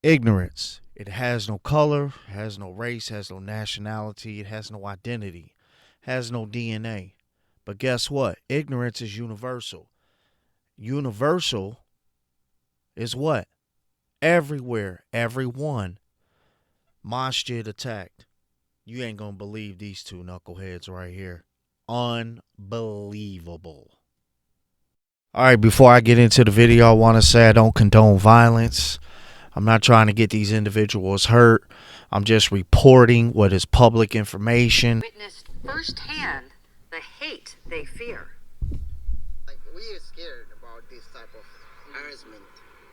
Ignorance. It has no color, has no race, has no nationality, it has no identity, has no DNA. But guess what? Ignorance is universal. Universal is what? Everywhere, everyone. Masjid Attack. You ain't gonna believe these two knuckleheads right here. Unbelievable. All right, before I get into the video, I want to say I don't condone violence. I'm not trying to get these individuals hurt. I'm just reporting what is public information. Witnessed firsthand the hate they fear. Like, we are scared about this type of harassment,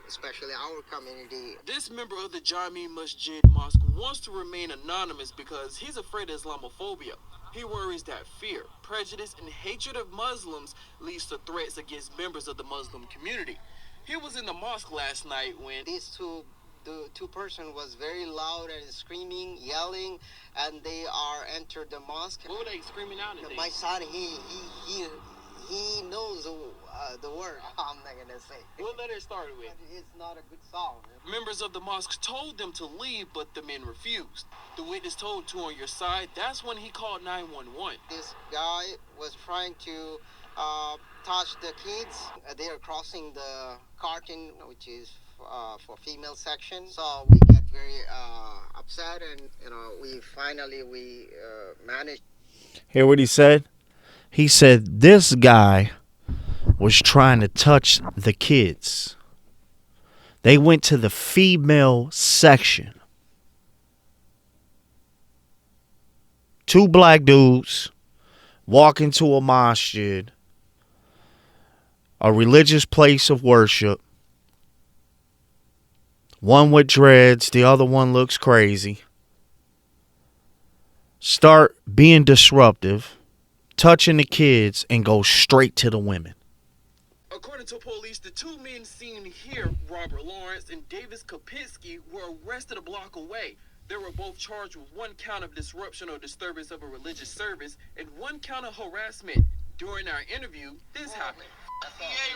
especially our community. This member of the Jami Masjid Mosque wants to remain anonymous because he's afraid of Islamophobia. He worries that fear, prejudice, and hatred of Muslims leads to threats against members of the Muslim community. He was in the mosque last night when The two person was very loud and screaming, yelling, and they are entered the mosque. What were they screaming out at? My son, he knows the word. I'm not gonna say. What letter it started with? But it's not a good song. Members of the mosque told them to leave, but the men refused. The witness told two on your side. That's when he called 911. This guy was trying to touch the kids. They are crossing the curtain, which is for female section. So we get very upset, and we finally managed. Hear what he said? He said this guy was trying to touch the kids. They went to the female section. Two black dudes walk into a masjid, a religious place of worship. One with dreads, the other one looks crazy. Start being disruptive, touching the kids, and go straight to the women. According to police, the two men seen here, Robert Lawrence and Davis Kopinski, were arrested a block away. They were both charged with one count of disruption or disturbance of a religious service and one count of harassment. During our interview, this happened. Hey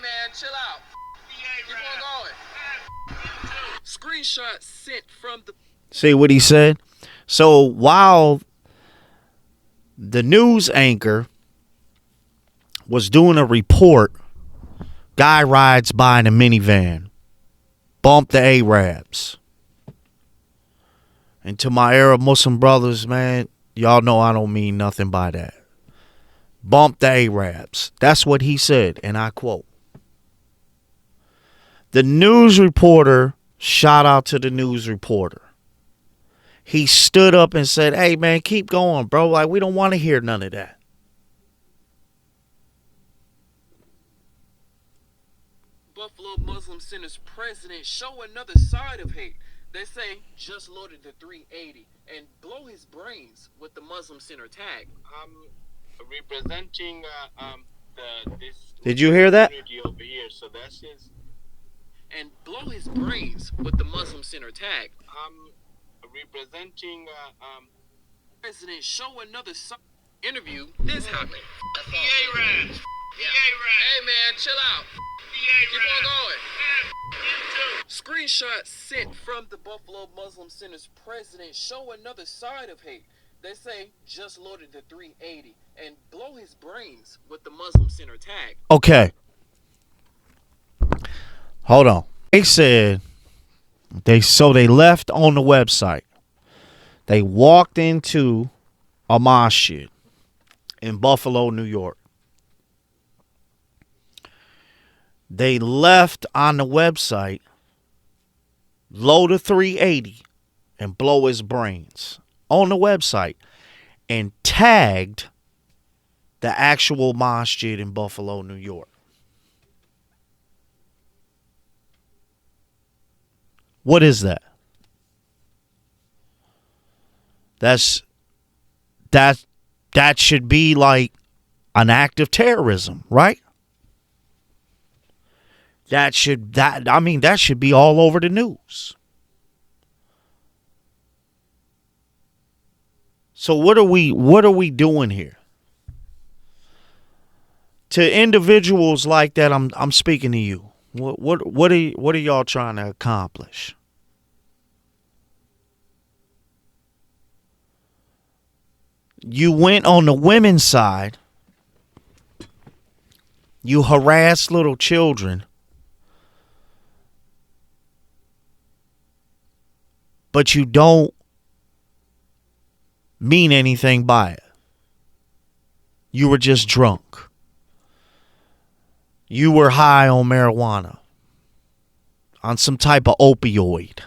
man, chill out. Keep on going. Screenshot sent from the... See what he said? So while the news anchor was doing a report, guy rides by in a minivan, bumped the Arabs. And to my Arab Muslim brothers, man, y'all know I don't mean nothing by that. Bump the Arabs. That's what he said, and I quote. The news reporter, shout out to the news reporter. He stood up and said, hey, man, keep going, bro. Like, we don't want to hear none of that. Buffalo Muslim Center's president show another side of hate. They say just loaded the 380 and blow his brains with the Muslim Center tag. Representing this. Did you hear that? Community over here, so that's his. And blow his brains with the Muslim Center tag. Representing President show another interview. This happened. Hey man, chill out. Keep on going. Screenshot sent from the Buffalo Muslim Center's president show another side of hate. They say just loaded the 380 and blow his brains with the Muslim Center tag. Okay. Hold on. They said they left on the website. They walked into a masjid in Buffalo, New York. They left on the website, load a 380 and blow his brains on the website, and tagged the actual masjid in Buffalo, New York. What is that? That should be like an act of terrorism, right? That should be all over the news. So what are we doing here? To individuals like that, I'm speaking to you. What are y'all trying to accomplish? You went on the women's side. You harass little children. But you don't mean anything by it. You were just drunk. You were high on marijuana. On some type of opioid.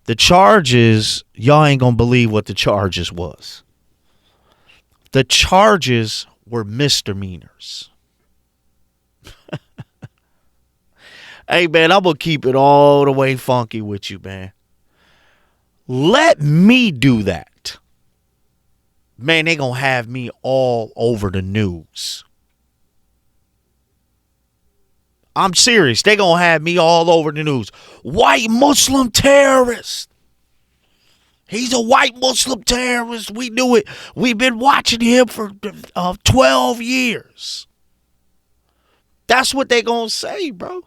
The charges, y'all ain't gonna believe what the charges was. The charges were misdemeanors. Hey, man, I'm gonna keep it all the way funky with you, man. Let me do that. Man, they gonna have me all over the news. I'm serious. They gonna have me all over the news. White Muslim terrorist. He's a white Muslim terrorist. We knew it. We've been watching him for 12 years. That's what they gonna say, bro.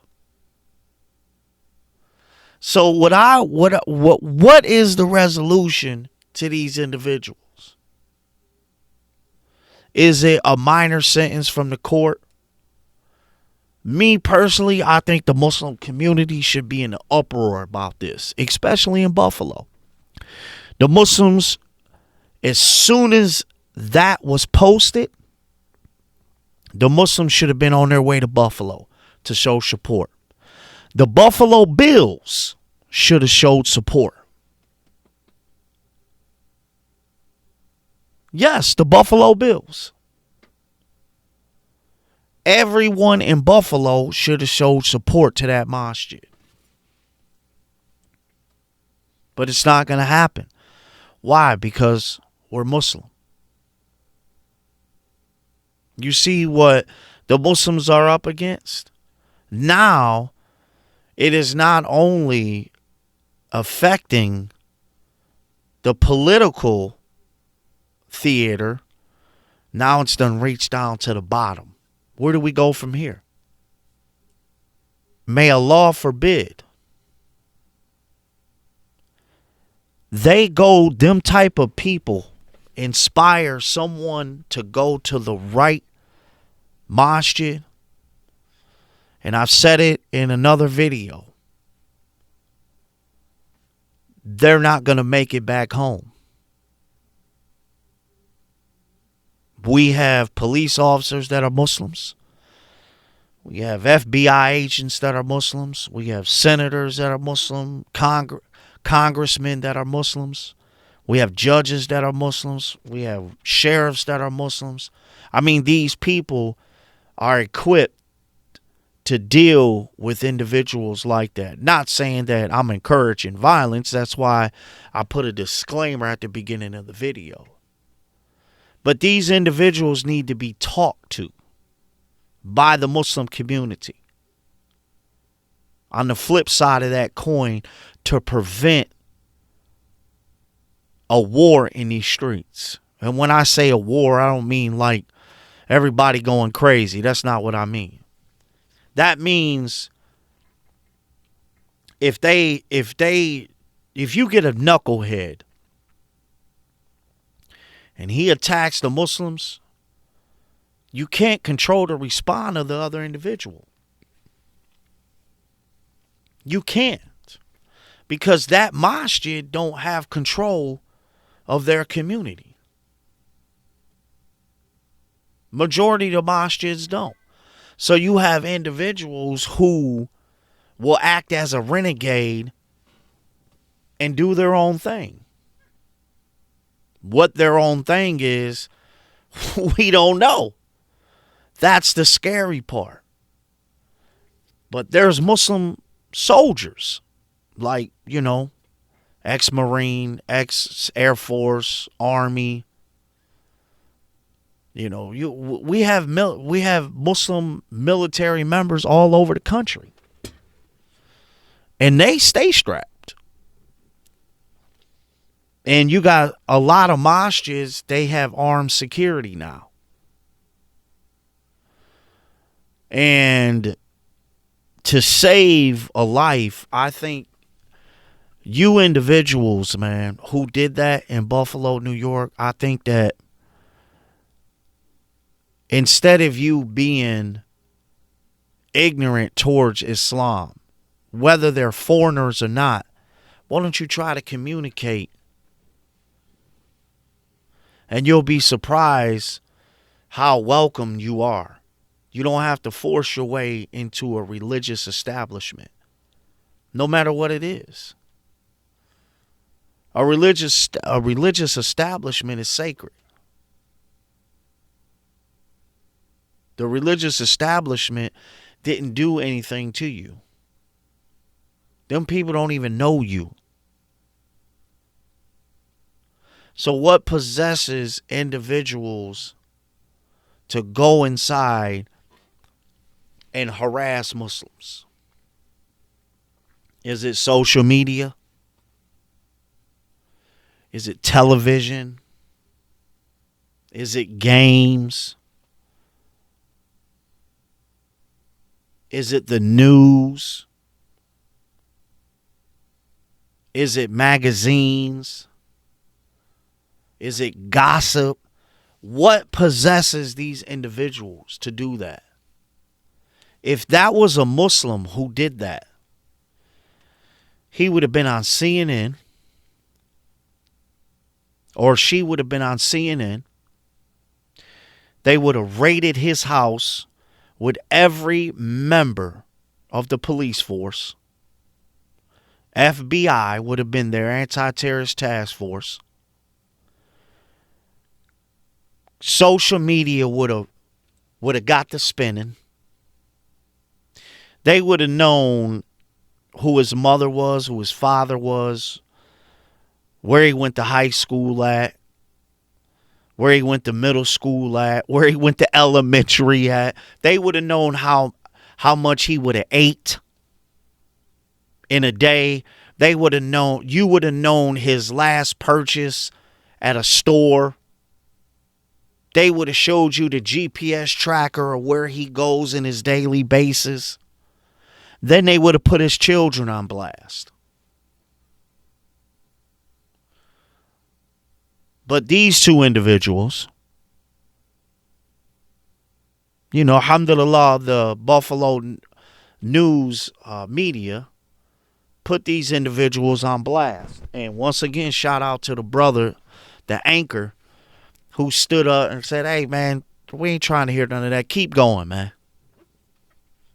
So what is the resolution to these individuals? Is it a minor sentence from the court? Me personally, I think the Muslim community should be in an uproar about this, especially in Buffalo. The Muslims, as soon as that was posted, the Muslims should have been on their way to Buffalo to show support. The Buffalo Bills should have showed support. Yes, the Buffalo Bills. Everyone in Buffalo should have showed support to that masjid. But it's not going to happen. Why? Because we're Muslim. You see what the Muslims are up against? Now, it is not only affecting the political theater, now it's done reached down to the bottom. Where do we go from here? May Allah forbid them type of people inspire someone to go to the right masjid. And I've said it in another video. They're not going to make it back home. We have police officers that are Muslims. We have FBI agents that are Muslims. We have senators that are Muslim, congressmen that are Muslims. We have judges that are Muslims. We have sheriffs that are Muslims. I mean, these people are equipped to deal with individuals like that. Not saying that I'm encouraging violence. That's why I put a disclaimer at the beginning of the video. But these individuals need to be talked to by the Muslim community. On the flip side of that coin, to prevent a war in these streets. And when I say a war, I don't mean like everybody going crazy. That's not what I mean. That means if you get a knucklehead and he attacks the Muslims, you can't control the response of the other individual. You can't. Because that masjid don't have control of their community. Majority of the masjids don't. So you have individuals who will act as a renegade and do their own thing. What their own thing is, we don't know. That's the scary part. But there's Muslim soldiers, like, ex-Marine, ex-Air Force, Army. We have Muslim military members all over the country. And they stay strapped. And you got a lot of masjids, they have armed security now. And to save a life, I think you individuals, man, who did that in Buffalo, New York, I think that instead of you being ignorant towards Islam, whether they're foreigners or not, why don't you try to communicate? And you'll be surprised how welcome you are. You don't have to force your way into a religious establishment, no matter what it is. A religious establishment is sacred. The religious establishment didn't do anything to you. Them people don't even know you. So what possesses individuals to go inside and harass Muslims? Is it social media? Is it television? Is it games? Is it the news? Is it magazines? Is it gossip? What possesses these individuals to do that? If that was a Muslim who did that, he would have been on CNN, or she would have been on CNN. They would have raided his house with every member of the police force. FBI would have been their anti-terrorist task force. Social media would have got to spinning. They would have known who his mother was, who his father was, where he went to high school at, where he went to middle school at, where he went to elementary at. They would have known how much he would have ate in a day. They would have known, you would have known his last purchase at a store. They would have showed you the GPS tracker of where he goes in his daily basis. Then they would have put his children on blast. But these two individuals, alhamdulillah, the Buffalo news media put these individuals on blast. And once again, shout out to the brother, the anchor, who stood up and said, hey, man, we ain't trying to hear none of that. Keep going, man.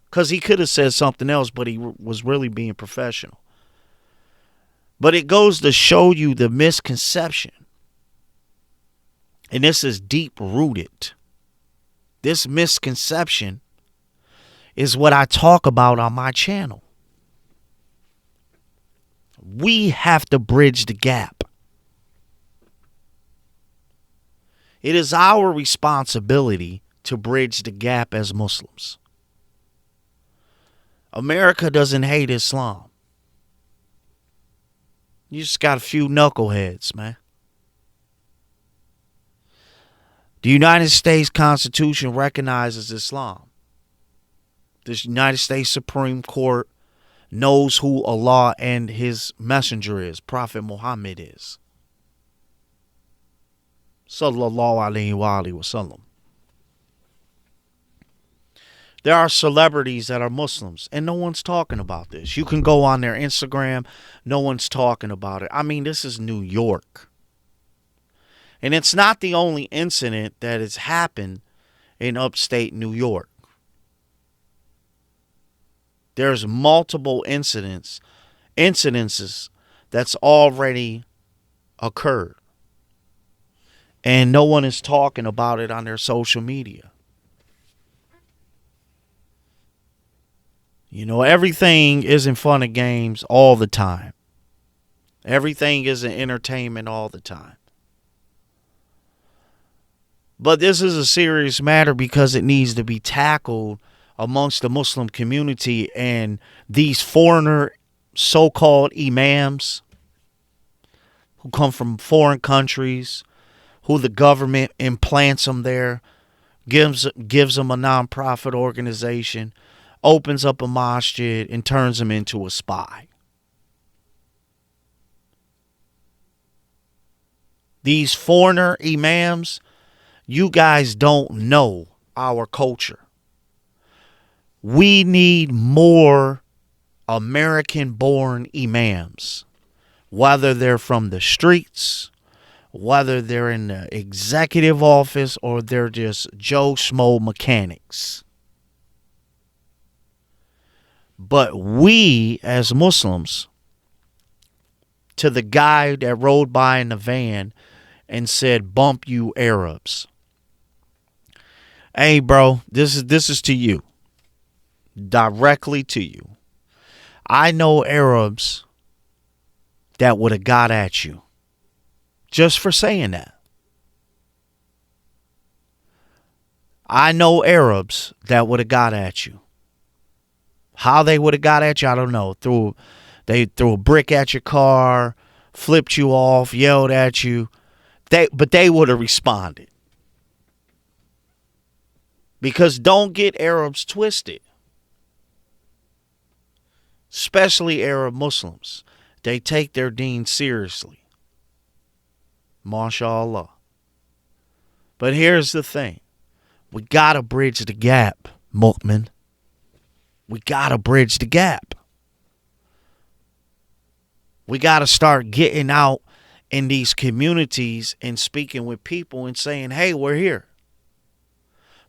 Because he could have said something else, but he was really being professional. But it goes to show you the misconception. And this is deep rooted. This misconception is what I talk about on my channel. We have to bridge the gap. It is our responsibility to bridge the gap as Muslims. America doesn't hate Islam. You just got a few knuckleheads, man. The United States Constitution recognizes Islam. The United States Supreme Court knows who Allah and his messenger is, Prophet Muhammad is. Sallallahu alayhi wa alihi wa sallam. There are celebrities that are Muslims, and no one's talking about this. You can go on their Instagram, no one's talking about it. I mean, this is New York. And it's not the only incident that has happened in upstate New York. There's multiple incidences that's already occurred. And no one is talking about it on their social media. Everything isn't fun and games all the time. Everything isn't entertainment all the time. But this is a serious matter because it needs to be tackled amongst the Muslim community and these foreigner so-called imams who come from foreign countries, who the government implants them there, gives them a nonprofit organization, opens up a masjid, and turns them into a spy. These foreigner imams, you guys don't know our culture. We need more American-born imams, whether they're from the streets, whether they're in the executive office, or they're just Joe Schmo mechanics. But we, as Muslims, to the guy that rode by in the van and said, "Bump you Arabs." Hey, bro, this is to you. Directly to you. I know Arabs that would have got at you just for saying that. I know Arabs that would have got at you. How they would have got at you, I don't know. They threw a brick at your car, flipped you off, yelled at you. But they would have responded. Because don't get Arabs twisted. Especially Arab Muslims. They take their deen seriously. MashaAllah. But here's the thing. We got to bridge the gap, Mu'min. We got to bridge the gap. We got to start getting out in these communities and speaking with people and saying, hey, we're here.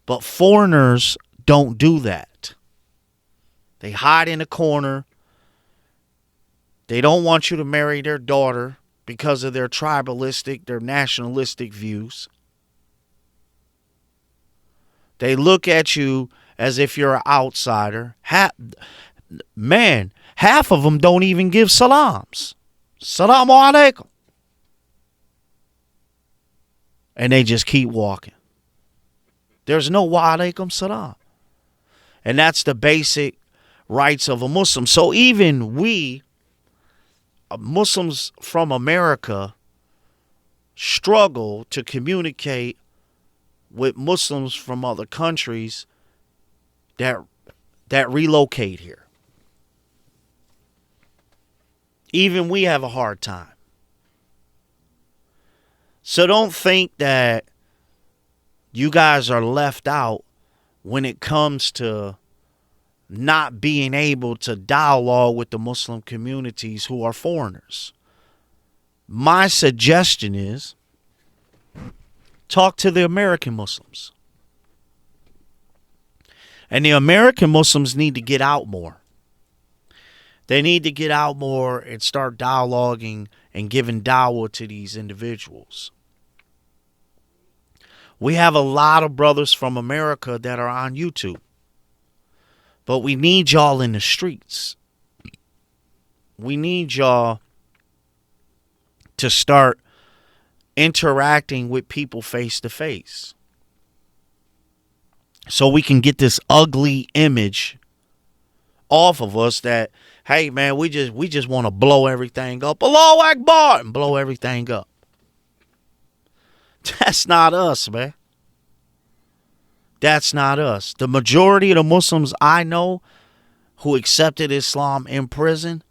But foreigners don't do that. They hide in a corner. They don't want you to marry their daughter because of their tribalistic, their nationalistic views. They look at you as if you're an outsider. Half of them don't even give salams. Salamu alaikum. And they just keep walking. There's no wa alaikum salam. And that's the basic rights of a Muslim. So even we, Muslims from America, struggle to communicate with Muslims from other countries that relocate here. Even we have a hard time. So don't think that you guys are left out when it comes to not being able to dialogue with the Muslim communities who are foreigners. My suggestion is talk to the American Muslims. And the American Muslims need to get out more. They need to get out more and start dialoguing and giving dawah to these individuals. We have a lot of brothers from America that are on YouTube. But we need y'all in the streets. We need y'all to start interacting with people face to face. So we can get this ugly image off of us that, hey man, we just want to blow everything up. Allahu Akbar, and blow everything up. That's not us, man. That's not us. The majority of the Muslims I know who accepted Islam in prison,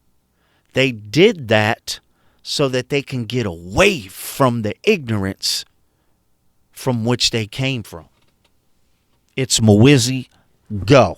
they did that so that they can get away from the ignorance from which they came from. It's Mawizzy, go.